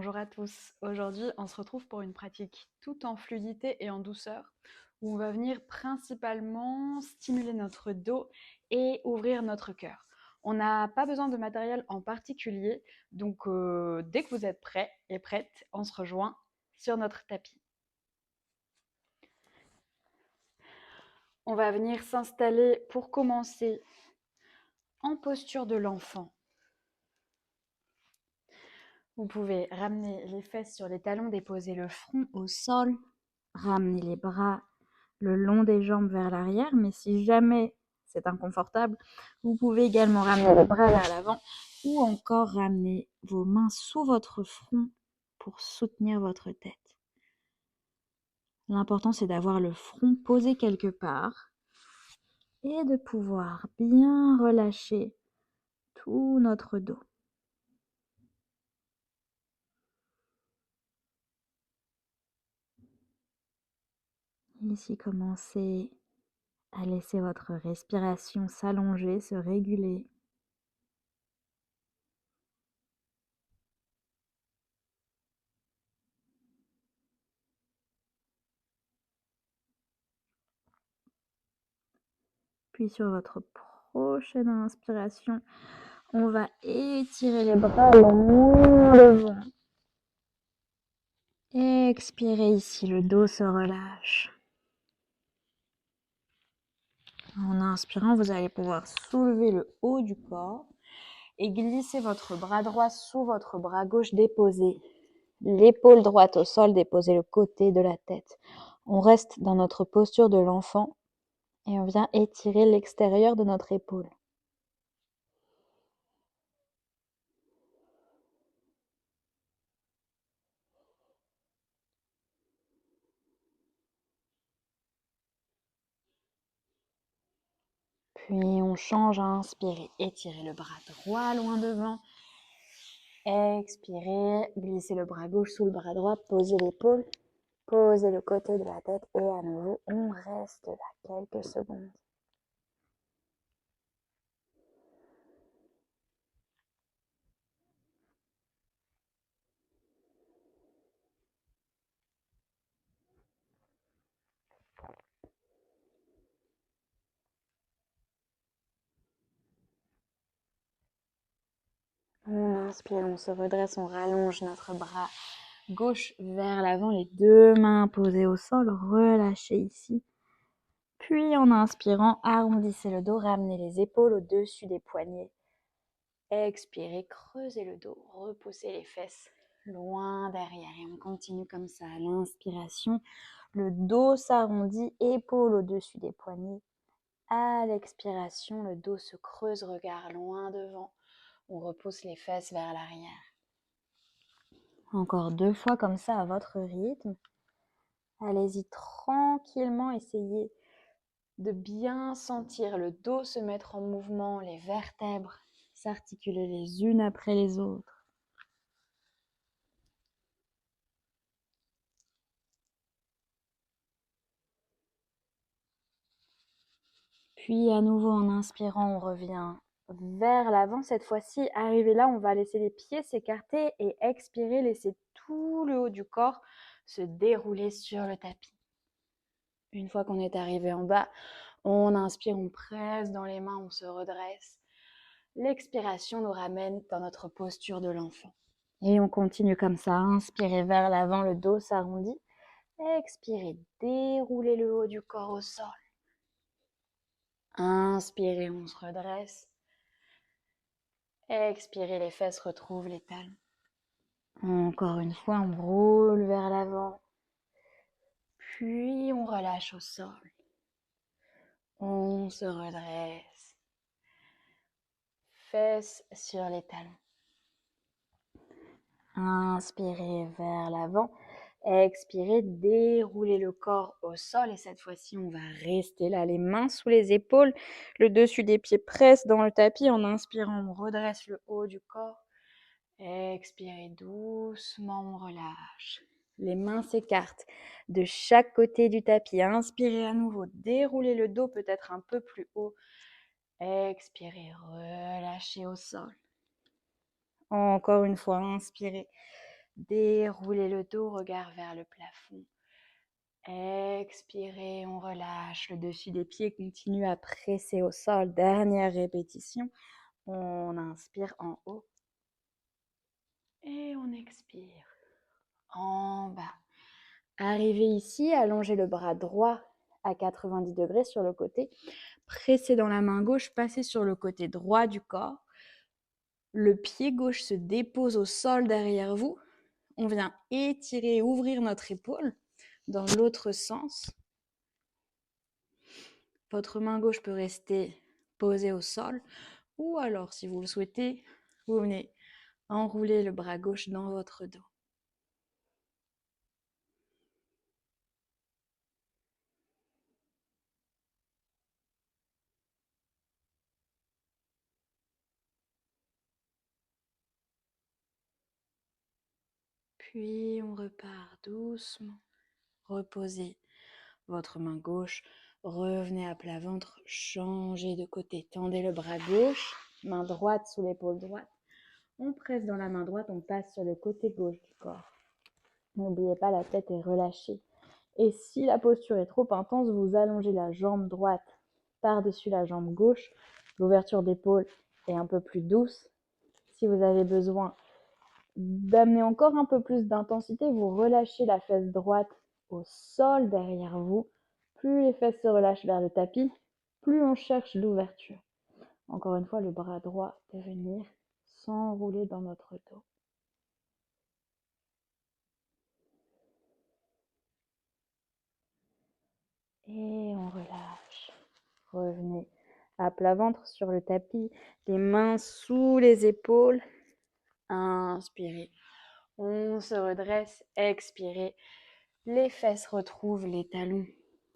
Bonjour à tous. Aujourd'hui, on se retrouve pour une pratique tout en fluidité et en douceur, où on va venir principalement stimuler notre dos et ouvrir notre cœur. On n'a pas besoin de matériel en particulier, donc dès que vous êtes prêts et prêtes, on se rejoint sur notre tapis. On va venir s'installer pour commencer en posture de l'enfant. Vous pouvez ramener les fesses sur les talons, déposer le front au sol, ramener les bras le long des jambes vers l'arrière, mais si jamais c'est inconfortable, vous pouvez également ramener les bras vers l'avant ou encore ramener vos mains sous votre front pour soutenir votre tête. L'important, c'est d'avoir le front posé quelque part et de pouvoir bien relâcher tout notre dos. Ici, commencez à laisser votre respiration s'allonger, se réguler. Puis sur votre prochaine inspiration, on va étirer les bras loin devant. Expirez ici, le dos se relâche. En inspirant, vous allez pouvoir soulever le haut du corps et glisser votre bras droit sous votre bras gauche, déposer l'épaule droite au sol, déposer le côté de la tête. On reste dans notre posture de l'enfant et on vient étirer l'extérieur de notre épaule. Puis on change à inspirer, étirez le bras droit loin devant. Expirez, glissez le bras gauche sous le bras droit, posez l'épaule, posez le côté de la tête et à nouveau, on reste là quelques secondes. On inspire, on se redresse, on rallonge notre bras gauche vers l'avant, les deux mains posées au sol, relâchez ici. Puis en inspirant, arrondissez le dos, ramenez les épaules au-dessus des poignets. Expirez, creusez le dos, repoussez les fesses loin derrière et on continue comme ça à l'inspiration. Le dos s'arrondit, épaules au-dessus des poignets. À l'expiration, le dos se creuse, regard loin devant. On repousse les fesses vers l'arrière. Encore 2 fois comme ça à votre rythme. Allez-y tranquillement, essayez de bien sentir le dos se mettre en mouvement, les vertèbres s'articuler les unes après les autres. Puis à nouveau en inspirant, on revient vers l'avant. Cette fois-ci, arrivé là, on va laisser les pieds s'écarter et expirer, laisser tout le haut du corps se dérouler sur le tapis. Une fois qu'on est arrivé en bas, on inspire, on presse dans les mains, on se redresse. L'expiration nous ramène dans notre posture de l'enfant. Et on continue comme ça, inspirez vers l'avant, le dos s'arrondit. Expirez, déroulez le haut du corps au sol. Inspirez, on se redresse. Expirez, les fesses retrouvent les talons. Encore une fois, on roule vers l'avant. Puis on relâche au sol. On se redresse. Fesses sur les talons. Inspirez vers l'avant. Expirez, déroulez le corps au sol et cette fois-ci, on va rester là, les mains sous les épaules, le dessus des pieds presse dans le tapis. En inspirant, on redresse le haut du corps. Expirez doucement, on relâche. Les mains s'écartent de chaque côté du tapis. Inspirez à nouveau, déroulez le dos peut-être un peu plus haut. Expirez, relâchez au sol. Encore une fois, inspirez. Déroulez le dos, regard vers le plafond. Expirez, on relâche le dessus des pieds, continue à presser au sol. Dernière répétition. On inspire en haut. Et on expire en bas. Arrivez ici, allongez le bras droit à 90 degrés sur le côté. Pressez dans la main gauche, passez sur le côté droit du corps. Le pied gauche se dépose au sol derrière vous. On vient étirer, ouvrir notre épaule dans l'autre sens. Votre main gauche peut rester posée au sol. Ou alors, si vous le souhaitez, vous venez enrouler le bras gauche dans votre dos. Puis on repart doucement. Reposez votre main gauche. Revenez à plat ventre. Changez de côté. Tendez le bras gauche. Main droite sous l'épaule droite. On presse dans la main droite. On passe sur le côté gauche du corps. N'oubliez pas, la tête est relâchée. Et si la posture est trop intense, vous allongez la jambe droite par-dessus la jambe gauche. L'ouverture d'épaule est un peu plus douce. Si vous avez besoin d'amener encore un peu plus d'intensité, vous relâchez la fesse droite au sol derrière vous. Plus les fesses se relâchent vers le tapis, plus on cherche l'ouverture. Encore une fois, le bras droit de venir s'enrouler dans notre dos. Et on relâche. Revenez à plat ventre sur le tapis, les mains sous les épaules. Inspirez. On se redresse, expirez. Les fesses retrouvent les talons.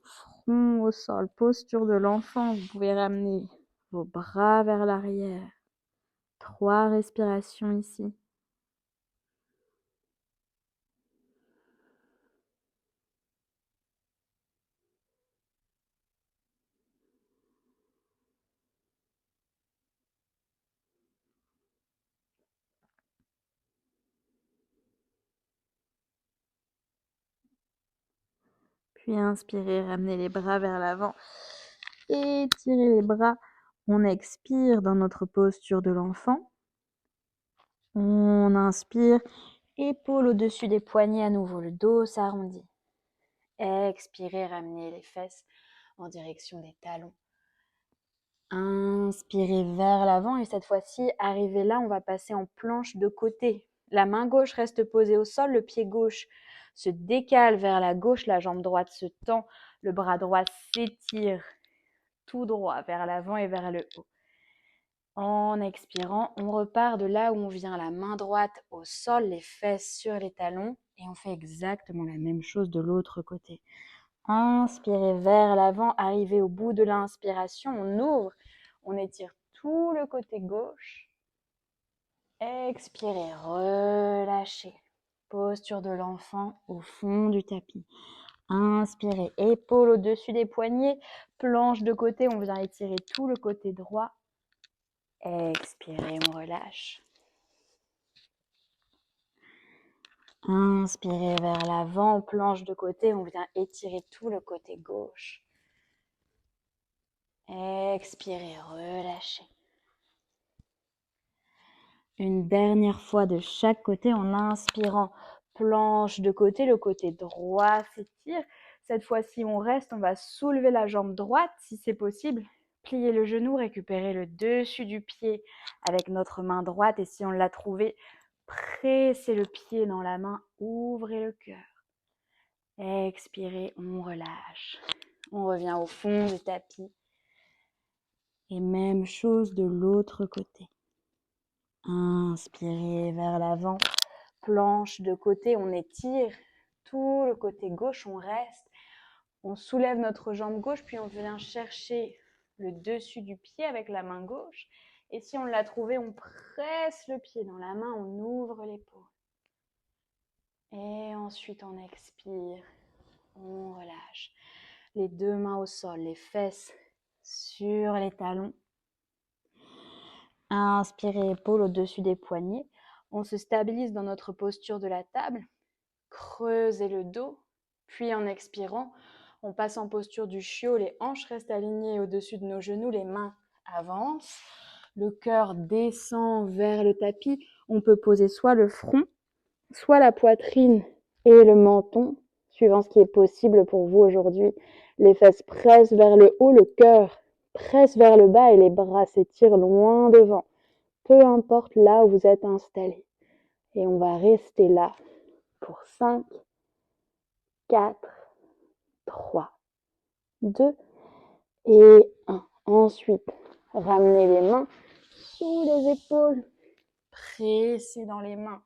Front au sol, posture de l'enfant. Vous pouvez ramener vos bras vers l'arrière. 3 respirations ici. Puis inspirez, ramenez les bras vers l'avant. Étirez les bras. On expire dans notre posture de l'enfant. On inspire, épaules au-dessus des poignets à nouveau, le dos s'arrondit. Expirez, ramenez les fesses en direction des talons. Inspirez vers l'avant et cette fois-ci, arrivé là, on va passer en planche de côté. La main gauche reste posée au sol, le pied gauche se décale vers la gauche, la jambe droite se tend, le bras droit s'étire tout droit vers l'avant et vers le haut. En expirant, on repart de là où on vient, la main droite au sol, les fesses sur les talons et on fait exactement la même chose de l'autre côté. Inspirez vers l'avant, arrivez au bout de l'inspiration, on ouvre, on étire tout le côté gauche. Expirez, relâchez. Posture de l'enfant au fond du tapis. Inspirez, épaules au-dessus des poignets, planche de côté, on vient étirer tout le côté droit. Expirez, on relâche. Inspirez vers l'avant, planche de côté, on vient étirer tout le côté gauche. Expirez, relâchez. Une dernière fois de chaque côté en inspirant, planche de côté, le côté droit s'étire. Cette fois-ci, on reste, on va soulever la jambe droite si c'est possible. Plier le genou, récupérer le dessus du pied avec notre main droite et si on l'a trouvé, pressez le pied dans la main, ouvrez le cœur. Expirez, on relâche. On revient au fond du tapis. Et même chose de l'autre côté. Inspirez vers l'avant, planche de côté, on étire tout le côté gauche, on reste. On soulève notre jambe gauche, puis on vient chercher le dessus du pied avec la main gauche. Et si on l'a trouvé, on presse le pied dans la main, on ouvre l'épaule. Et ensuite, on expire, on relâche. Les deux mains au sol, les fesses sur les talons. Inspirez, épaules au-dessus des poignets. On se stabilise dans notre posture de la table, creusez le dos, puis en expirant, on passe en posture du chiot, les hanches restent alignées au-dessus de nos genoux, les mains avancent, le cœur descend vers le tapis. On peut poser soit le front, soit la poitrine et le menton, suivant ce qui est possible pour vous aujourd'hui. Les fesses pressent vers le haut, le cœur presse vers le bas et les bras s'étirent loin devant, peu importe là où vous êtes installé. Et on va rester là pour 5, 4, 3, 2 et 1. Ensuite, ramenez les mains sous les épaules, pressez dans les mains.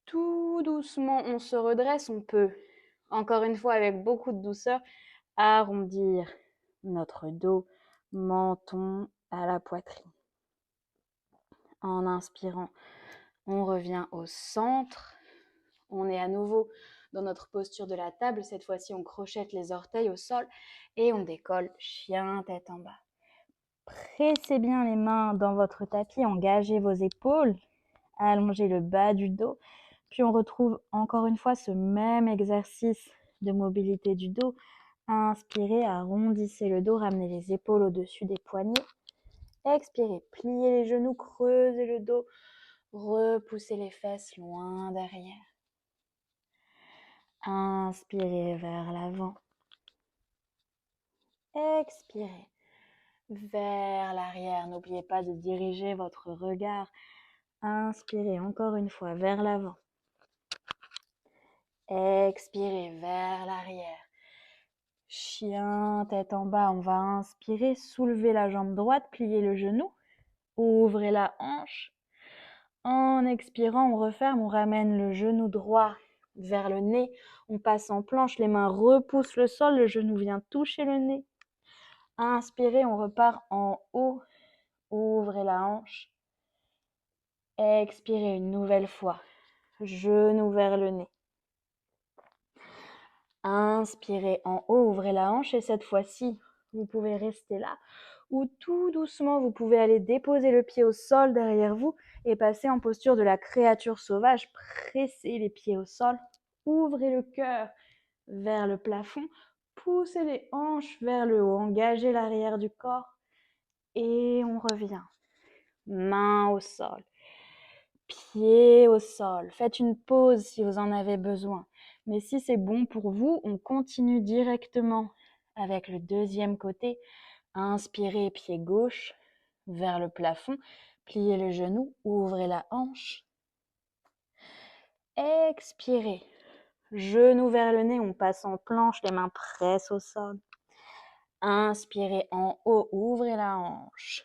Tout doucement, on se redresse, on peut, encore une fois avec beaucoup de douceur, arrondir notre dos, menton à la poitrine. En inspirant, on revient au centre. On est à nouveau dans notre posture de la table. Cette fois-ci, on crochette les orteils au sol et on décolle chien tête en bas. Pressez bien les mains dans votre tapis, engagez vos épaules, allongez le bas du dos. Puis on retrouve encore une fois ce même exercice de mobilité du dos. Inspirez, arrondissez le dos, ramenez les épaules au-dessus des poignets. Expirez, pliez les genoux, creusez le dos, repoussez les fesses loin derrière. Inspirez vers l'avant. Expirez vers l'arrière. N'oubliez pas de diriger votre regard. Inspirez encore une fois vers l'avant. Expirez vers l'arrière. Chien, tête en bas, on va inspirer, soulevez la jambe droite, pliez le genou, ouvrez la hanche. En expirant, on referme, on ramène le genou droit vers le nez, on passe en planche, les mains repoussent le sol, le genou vient toucher le nez. Inspirez, on repart en haut, ouvrez la hanche. Expirez une nouvelle fois, genou vers le nez. Inspirez en haut, ouvrez la hanche et cette fois-ci, vous pouvez rester là ou tout doucement, vous pouvez aller déposer le pied au sol derrière vous et passer en posture de la créature sauvage. Pressez les pieds au sol, ouvrez le cœur vers le plafond, poussez les hanches vers le haut, engagez l'arrière du corps et on revient. Main au sol, pied au sol. Faites une pause si vous en avez besoin. Mais si c'est bon pour vous, on continue directement avec le deuxième côté. Inspirez, pied gauche vers le plafond. Pliez le genou, ouvrez la hanche. Expirez, genou vers le nez, on passe en planche, les mains pressent au sol. Inspirez en haut, ouvrez la hanche.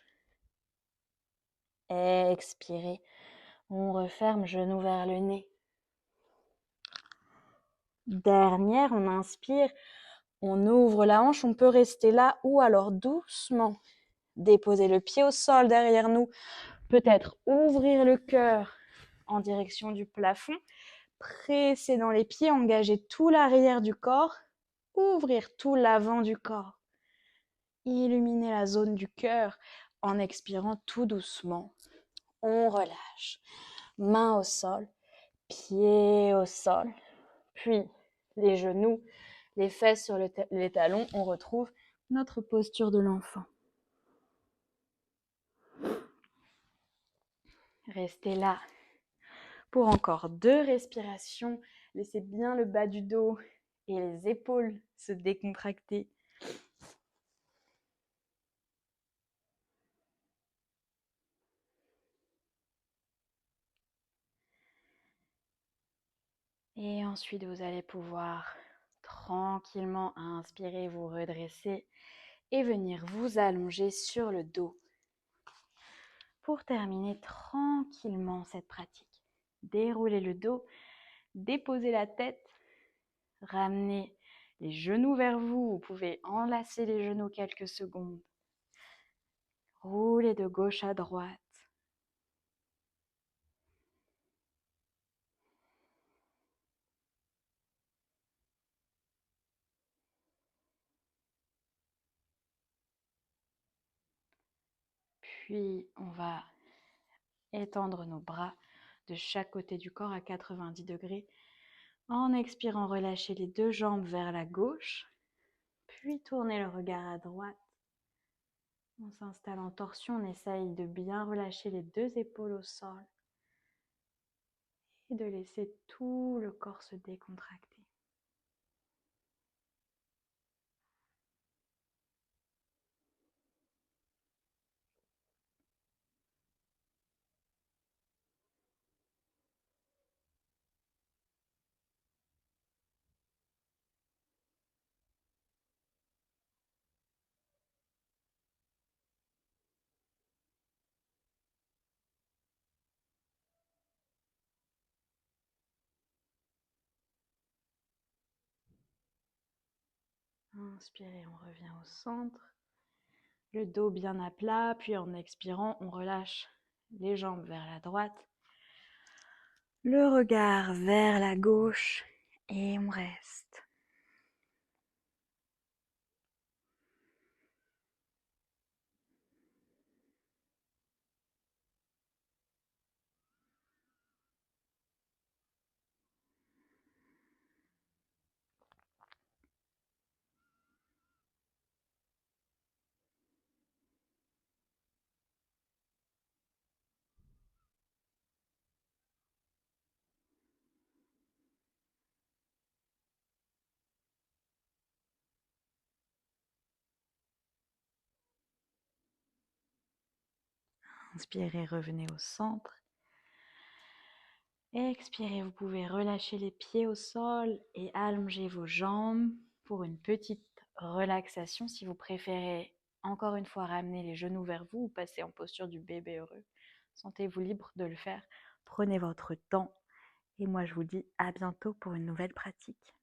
Expirez, on referme, genou vers le nez. Dernière, on inspire, on ouvre la hanche, on peut rester là ou alors doucement déposer le pied au sol derrière nous, peut-être ouvrir le cœur en direction du plafond, presser dans les pieds, engager tout l'arrière du corps, ouvrir tout l'avant du corps, illuminer la zone du cœur en expirant tout doucement. On relâche, main au sol, pied au sol, puis les genoux, les fesses sur les talons, on retrouve notre posture de l'enfant. Restez là pour encore 2 respirations. Laissez bien le bas du dos et les épaules se décontracter. Et ensuite, vous allez pouvoir tranquillement inspirer, vous redresser et venir vous allonger sur le dos pour terminer tranquillement cette pratique. Déroulez le dos, déposez la tête, ramenez les genoux vers vous. Vous pouvez enlacer les genoux quelques secondes. Roulez de gauche à droite. Puis, on va étendre nos bras, de chaque côté du corps à 90 degrés. En expirant, relâchez les deux jambes vers la gauche, puis tournez le regard à droite. On s'installe en torsion, on essaye de bien relâcher les deux épaules au sol et de laisser tout le corps se décontracter. Inspirez, on revient au centre. Le dos bien à plat, puis en expirant, on relâche les jambes vers la droite. Le regard vers la gauche et on reste. Inspirez, revenez au centre. Expirez, vous pouvez relâcher les pieds au sol et allonger vos jambes pour une petite relaxation. Si vous préférez encore une fois ramener les genoux vers vous ou passer en posture du bébé heureux, sentez-vous libre de le faire. Prenez votre temps et moi je vous dis à bientôt pour une nouvelle pratique.